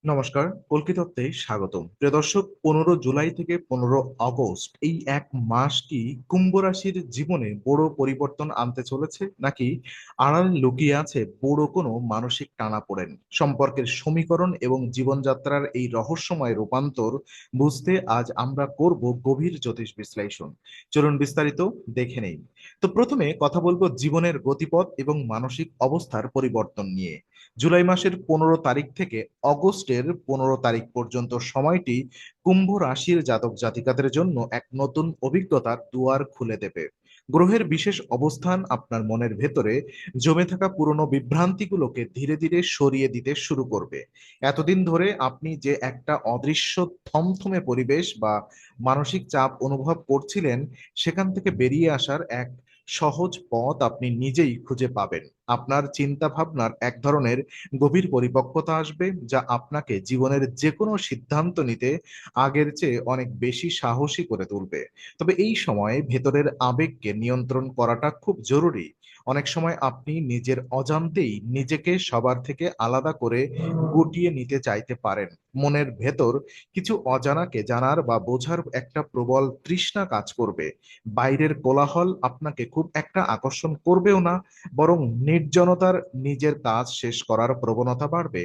নমস্কার, কল্কিতত্ত্বে স্বাগতম। প্রিয় দর্শক, 15 জুলাই থেকে 15 আগস্ট এই এক মাস কি কুম্ভ রাশির জীবনে বড় পরিবর্তন আনতে চলেছে, নাকি আড়ালে লুকিয়ে আছে বড় কোনো মানসিক টানাপোড়েন? সম্পর্কের সমীকরণ এবং জীবনযাত্রার এই রহস্যময় রূপান্তর বুঝতে আজ আমরা করব গভীর জ্যোতিষ বিশ্লেষণ। চলুন বিস্তারিত দেখে নেই। তো প্রথমে কথা বলবো জীবনের গতিপথ এবং মানসিক অবস্থার পরিবর্তন নিয়ে। জুলাই মাসের 15 তারিখ থেকে অগস্টের 15 তারিখ পর্যন্ত সময়টি কুম্ভ রাশির জাতক জাতিকাদের জন্য এক নতুন অভিজ্ঞতার দুয়ার খুলে দেবে। গ্রহের বিশেষ অবস্থান আপনার মনের ভেতরে জমে থাকা পুরনো বিভ্রান্তিগুলোকে ধীরে ধীরে সরিয়ে দিতে শুরু করবে। এতদিন ধরে আপনি যে একটা অদৃশ্য থমথমে পরিবেশ বা মানসিক চাপ অনুভব করছিলেন, সেখান থেকে বেরিয়ে আসার এক সহজ পথ আপনি নিজেই খুঁজে পাবেন। আপনার চিন্তা ভাবনার এক ধরনের গভীর পরিপক্কতা আসবে, যা আপনাকে জীবনের যে কোনো সিদ্ধান্ত নিতে আগের চেয়ে অনেক বেশি সাহসী করে তুলবে। তবে এই সময়ে ভেতরের আবেগকে নিয়ন্ত্রণ করাটা খুব জরুরি। অনেক সময় আপনি নিজের অজান্তেই নিজেকে সবার থেকে আলাদা করে গুটিয়ে নিতে চাইতে পারেন। মনের ভেতর কিছু অজানাকে জানার বা বোঝার একটা প্রবল তৃষ্ণা কাজ করবে। বাইরের কোলাহল আপনাকে খুব একটা আকর্ষণ করবেও না, বরং নির্জনতার নিজের কাজ শেষ করার প্রবণতা বাড়বে।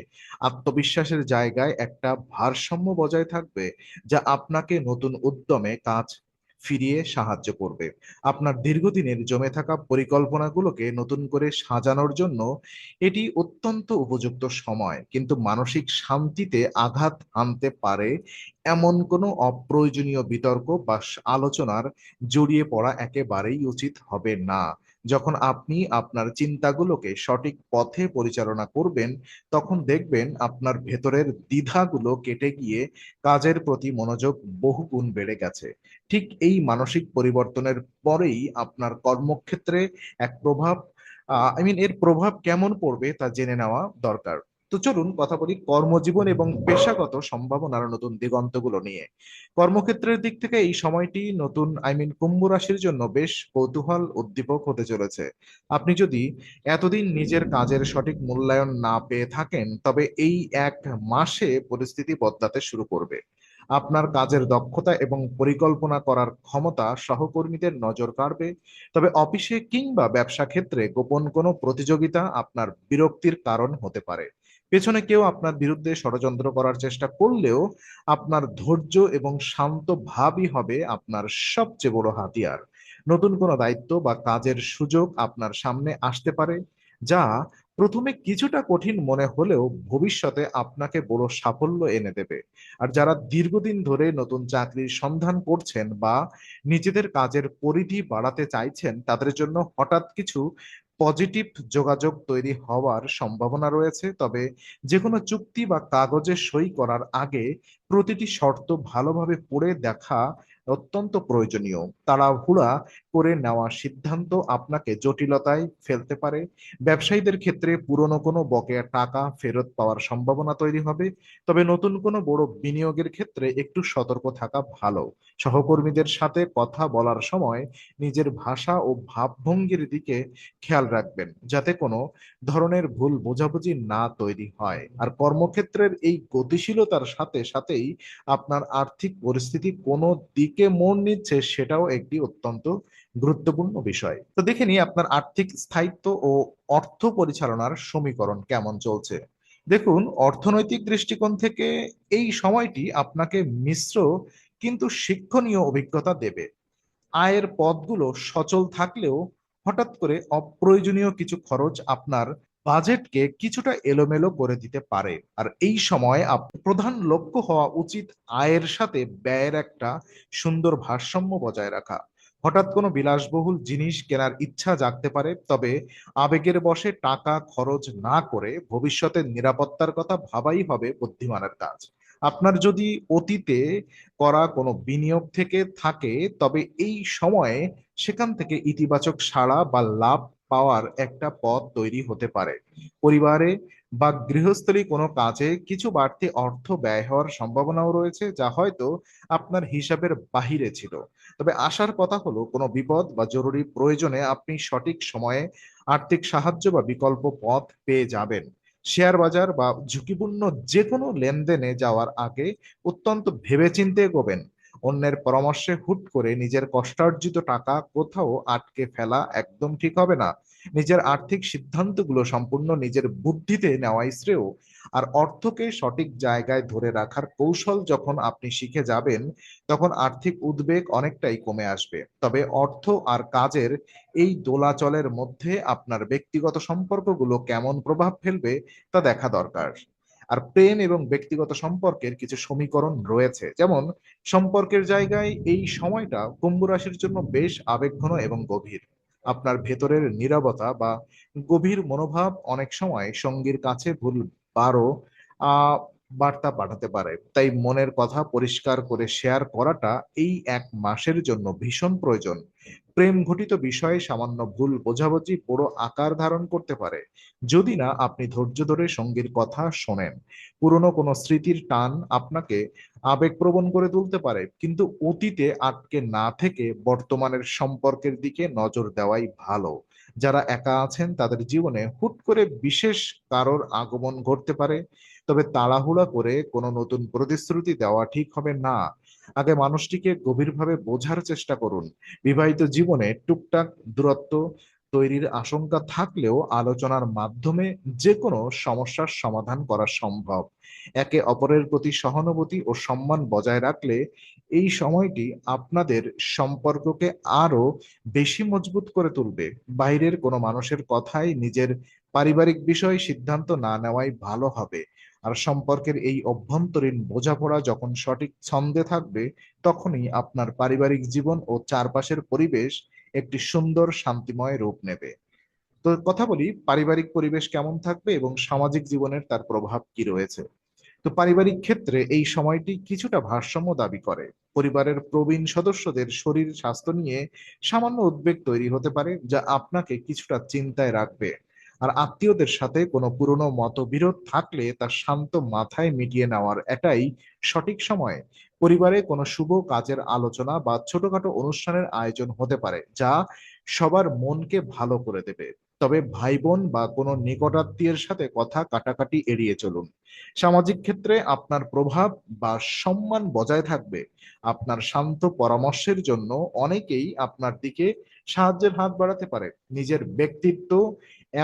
আত্মবিশ্বাসের জায়গায় একটা ভারসাম্য বজায় থাকবে, যা আপনাকে নতুন উদ্যমে কাজ ফিরিয়ে সাহায্য করবে। আপনার দীর্ঘদিনের জমে থাকা পরিকল্পনাগুলোকে নতুন করে সাজানোর জন্য এটি অত্যন্ত উপযুক্ত সময়, কিন্তু মানসিক শান্তিতে আঘাত আনতে পারে এমন কোনো অপ্রয়োজনীয় বিতর্ক বা আলোচনার জড়িয়ে পড়া একেবারেই উচিত হবে না। যখন আপনি আপনার চিন্তাগুলোকে সঠিক পথে পরিচালনা করবেন, তখন দেখবেন আপনার ভেতরের দ্বিধাগুলো কেটে গিয়ে কাজের প্রতি মনোযোগ বহুগুণ বেড়ে গেছে। ঠিক এই মানসিক পরিবর্তনের পরেই আপনার কর্মক্ষেত্রে এক প্রভাব এর প্রভাব কেমন পড়বে তা জেনে নেওয়া দরকার। তো চলুন কথা বলি কর্মজীবন এবং পেশাগত সম্ভাবনার নতুন দিগন্তগুলো নিয়ে। কর্মক্ষেত্রের দিক থেকে এই সময়টি নতুন কুম্ভ রাশির জন্য বেশ কৌতূহল উদ্দীপক হতে চলেছে। আপনি যদি এতদিন নিজের কাজের সঠিক মূল্যায়ন না পেয়ে থাকেন, তবে এই এক মাসে পরিস্থিতি বদলাতে শুরু করবে। আপনার কাজের দক্ষতা এবং পরিকল্পনা করার ক্ষমতা সহকর্মীদের নজর কাড়বে। তবে অফিসে কিংবা ব্যবসা ক্ষেত্রে গোপন কোনো প্রতিযোগিতা আপনার বিরক্তির কারণ হতে পারে। পেছনে কেউ আপনার বিরুদ্ধে ষড়যন্ত্র করার চেষ্টা করলেও আপনার ধৈর্য এবং শান্ত ভাবই হবে আপনার সবচেয়ে বড় হাতিয়ার। নতুন কোনো দায়িত্ব বা কাজের সুযোগ আপনার সামনে আসতে পারে, যা প্রথমে কিছুটা কঠিন মনে হলেও ভবিষ্যতে আপনাকে বড় সাফল্য এনে দেবে। আর যারা দীর্ঘদিন ধরে নতুন চাকরির সন্ধান করছেন বা নিজেদের কাজের পরিধি বাড়াতে চাইছেন, তাদের জন্য হঠাৎ কিছু পজিটিভ যোগাযোগ তৈরি হওয়ার সম্ভাবনা রয়েছে। তবে যে কোনো চুক্তি বা কাগজে সই করার আগে প্রতিটি শর্ত ভালোভাবে পড়ে দেখা অত্যন্ত প্রয়োজনীয়। তাড়াহুড়া করে নেওয়া সিদ্ধান্ত আপনাকে জটিলতায় ফেলতে পারে। ব্যবসায়ীদের ক্ষেত্রে পুরনো কোনো বকেয়া টাকা ফেরত পাওয়ার সম্ভাবনা তৈরি হবে। তবে নতুন কোনো বড় বিনিয়োগের ক্ষেত্রে একটু সতর্ক থাকা ভালো। সহকর্মীদের সাথে কথা বলার সময় নিজের ভাষা ও ভাবভঙ্গির দিকে খেয়াল রাখবেন, যাতে কোনো ধরনের ভুল বোঝাবুঝি না তৈরি হয়। আর কর্মক্ষেত্রের এই গতিশীলতার সাথে সাথেই আপনার আর্থিক পরিস্থিতি কোন দিকে মোড় নিচ্ছে, সেটাও একটি অত্যন্ত গুরুত্বপূর্ণ বিষয়। তো দেখে নিই আপনার আর্থিক স্থায়িত্ব ও অর্থ পরিচালনার সমীকরণ কেমন চলছে। দেখুন, অর্থনৈতিক দৃষ্টিকোণ থেকে এই সময়টি আপনাকে মিশ্র কিন্তু শিক্ষণীয় অভিজ্ঞতা দেবে। আয়ের পথগুলো সচল থাকলেও হঠাৎ করে অপ্রয়োজনীয় কিছু খরচ আপনার বাজেটকে কিছুটা এলোমেলো করে দিতে পারে। আর এই সময় প্রধান লক্ষ্য হওয়া উচিত আয়ের সাথে ব্যয়ের একটা সুন্দর ভারসাম্য বজায় রাখা। হঠাৎ কোনো বিলাসবহুল জিনিস কেনার ইচ্ছা জাগতে পারে, তবে আবেগের বশে টাকা খরচ না করে ভবিষ্যতের নিরাপত্তার কথা ভাবাই হবে বুদ্ধিমানের কাজ। আপনার যদি অতীতে করা কোনো বিনিয়োগ থেকে থাকে, তবে এই সময়ে সেখান থেকে ইতিবাচক সাড়া বা লাভ পাওয়ার একটা পথ তৈরি হতে পারে। পরিবারে বা গৃহস্থলী কোনো কাজে কিছু বাড়তি অর্থ ব্যয় হওয়ার সম্ভাবনাও রয়েছে, যা হয়তো আপনার হিসাবের বাহিরে ছিল। তবে আসার কথা হলো, কোনো বিপদ বা জরুরি প্রয়োজনে আপনি সঠিক সময়ে আর্থিক সাহায্য বা বিকল্প পথ পেয়ে যাবেন। শেয়ার বাজার বা ঝুঁকিপূর্ণ যে কোনো লেনদেনে যাওয়ার আগে অত্যন্ত ভেবেচিন্তে এগোবেন। অন্যের পরামর্শে হুট করে নিজের কষ্টার্জিত টাকা কোথাও আটকে ফেলা একদম ঠিক হবে না। নিজের আর্থিক সিদ্ধান্তগুলো সম্পূর্ণ নিজের বুদ্ধিতে নেওয়াই শ্রেয়। আর অর্থকে সঠিক জায়গায় ধরে রাখার কৌশল যখন আপনি শিখে যাবেন, তখন আর্থিক উদ্বেগ অনেকটাই কমে আসবে। তবে অর্থ আর কাজের এই দোলাচলের মধ্যে আপনার ব্যক্তিগত সম্পর্কগুলো কেমন প্রভাব ফেলবে তা দেখা দরকার। আর প্রেম এবং ব্যক্তিগত সম্পর্কের কিছু সমীকরণ রয়েছে, যেমন সম্পর্কের জায়গায় এই সময়টা কুম্ভ রাশির জন্য বেশ আবেগঘন এবং গভীর। আপনার ভেতরের নীরবতা বা গভীর মনোভাব অনেক সময় সঙ্গীর কাছে ভুল বারো আহ বার্তা পাঠাতে পারে। তাই মনের কথা পরিষ্কার করে শেয়ার করাটা এই 1 মাসের জন্য ভীষণ প্রয়োজন। প্রেম ঘটিত বিষয়ে সামান্য ভুল বোঝাবুঝি বড় আকার ধারণ করতে পারে যদি না আপনি ধৈর্য ধরে সঙ্গীর কথা শোনেন। পুরনো কোনো স্মৃতির টান আপনাকে আবেগপ্রবণ করে তুলতে পারে, কিন্তু অতীতে আটকে না থেকে বর্তমানের সম্পর্কের দিকে নজর দেওয়াই ভালো। যারা একা আছেন তাদের জীবনে হুট করে বিশেষ কারোর আগমন ঘটতে পারে, তবে তাড়াহুড়া করে কোনো নতুন প্রতিশ্রুতি দেওয়া ঠিক হবে না। আগে মানুষটিকে গভীরভাবে বোঝার চেষ্টা করুন। বিবাহিত জীবনে টুকটাক দূরত্ব তৈরির আশঙ্কা থাকলেও আলোচনার মাধ্যমে যে কোনো সমস্যার সমাধান করা সম্ভব। একে অপরের প্রতি সহানুভূতি ও সম্মান বজায় রাখলে এই সময়টি আপনাদের সম্পর্ককে আরো বেশি মজবুত করে তুলবে। বাইরের কোনো মানুষের কথায় নিজের পারিবারিক বিষয়ে সিদ্ধান্ত না নেওয়াই ভালো হবে। আর সম্পর্কের এই অভ্যন্তরীণ বোঝাপড়া যখন সঠিক ছন্দে থাকবে, তখনই আপনার পারিবারিক জীবন ও চারপাশের পরিবেশ একটি সুন্দর শান্তিময় রূপ নেবে। তো কথা বলি, পারিবারিক পরিবেশ কেমন থাকবে এবং সামাজিক জীবনের তার প্রভাব কি রয়েছে। তো পারিবারিক ক্ষেত্রে এই সময়টি কিছুটা ভারসাম্য দাবি করে। পরিবারের প্রবীণ সদস্যদের শরীর স্বাস্থ্য নিয়ে সামান্য উদ্বেগ তৈরি হতে পারে, যা আপনাকে কিছুটা চিন্তায় রাখবে। আর আত্মীয়দের সাথে কোনো পুরনো মতবিরোধ থাকলে তা শান্ত মাথায় মিটিয়ে নেওয়ার এটাই সঠিক সময়। পরিবারে কোনো শুভ কাজের আলোচনা বা ছোটখাটো অনুষ্ঠানের আয়োজন হতে পারে, যা সবার মনকে ভালো করে দেবে। তবে ভাই বোন বা কোনো নিকটাত্মীয়ের সাথে কথা কাটাকাটি এড়িয়ে চলুন। সামাজিক ক্ষেত্রে আপনার প্রভাব বা সম্মান বজায় থাকবে। আপনার শান্ত পরামর্শের জন্য অনেকেই আপনার দিকে সাহায্যের হাত বাড়াতে পারে। নিজের ব্যক্তিত্ব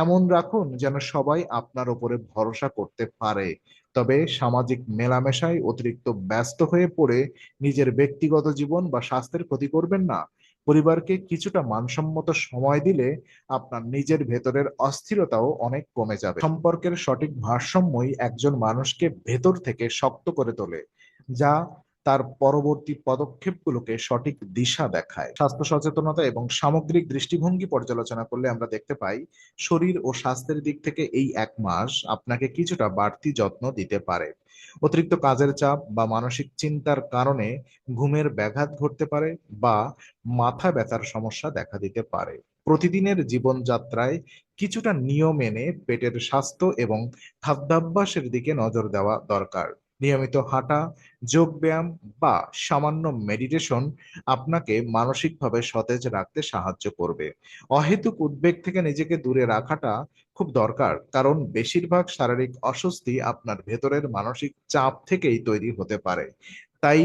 এমন রাখুন যেন সবাই আপনার উপরে ভরসা করতে পারে। তবে সামাজিক মেলামেশায় অতিরিক্ত ব্যস্ত হয়ে পড়ে নিজের ব্যক্তিগত জীবন বা স্বাস্থ্যের ক্ষতি করবেন না। পরিবারকে কিছুটা মানসম্মত সময় দিলে আপনার নিজের ভেতরের অস্থিরতাও অনেক কমে যাবে। সম্পর্কের সঠিক ভারসাম্যই একজন মানুষকে ভেতর থেকে শক্ত করে তোলে, যা তার পরবর্তী পদক্ষেপগুলোকে সঠিক দিশা দেখায়। স্বাস্থ্য সচেতনতা এবং সামগ্রিক দৃষ্টিভঙ্গি পর্যালোচনা করলে আমরা দেখতে পাই, শরীর ও স্বাস্থ্যের দিক থেকে এই 1 মাস আপনাকে কিছুটা বাড়তি যত্ন দিতে পারে। অতিরিক্ত কাজের চাপ বা মানসিক চিন্তার কারণে ঘুমের ব্যাঘাত ঘটতে পারে বা মাথা ব্যথার সমস্যা দেখা দিতে পারে। প্রতিদিনের জীবনযাত্রায় কিছুটা নিয়ম এনে পেটের স্বাস্থ্য এবং খাদ্যাভ্যাসের দিকে নজর দেওয়া দরকার। নিয়মিত হাঁটা, যোগব্যায়াম বা সামান্য মেডিটেশন আপনাকে মানসিকভাবে সতেজ রাখতে সাহায্য করবে। অহেতুক উদ্বেগ থেকে নিজেকে দূরে রাখাটা খুব দরকার, কারণ বেশিরভাগ শারীরিক অস্বস্তি আপনার ভেতরের মানসিক চাপ থেকেই তৈরি হতে পারে। তাই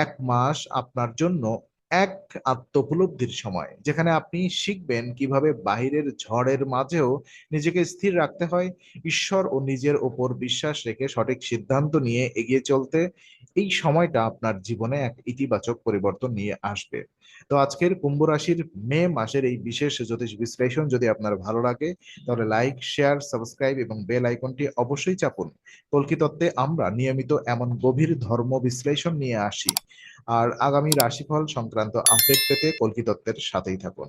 1 মাস আপনার জন্য এক আত্মোপলব্ধির সময়, যেখানে আপনি শিখবেন কিভাবে বাহিরের ঝড়ের মাঝেও নিজেকে স্থির রাখতে হয়, ঈশ্বর ও নিজের ওপর বিশ্বাস রেখে সঠিক সিদ্ধান্ত নিয়ে এগিয়ে চলতে। এই সময়টা আপনার জীবনে এক ইতিবাচক পরিবর্তন নিয়ে আসবে। তো আজকের কুম্ভ রাশির মে মাসের এই বিশেষ জ্যোতিষ বিশ্লেষণ যদি আপনার ভালো লাগে, তাহলে লাইক, শেয়ার, সাবস্ক্রাইব এবং বেল আইকনটি অবশ্যই চাপুন। কল্কি তত্ত্বে আমরা নিয়মিত এমন গভীর ধর্ম বিশ্লেষণ নিয়ে আসি। আর আগামী রাশিফল সংক্রান্ত আপডেট পেতে কল্কি তত্ত্বের সাথেই থাকুন।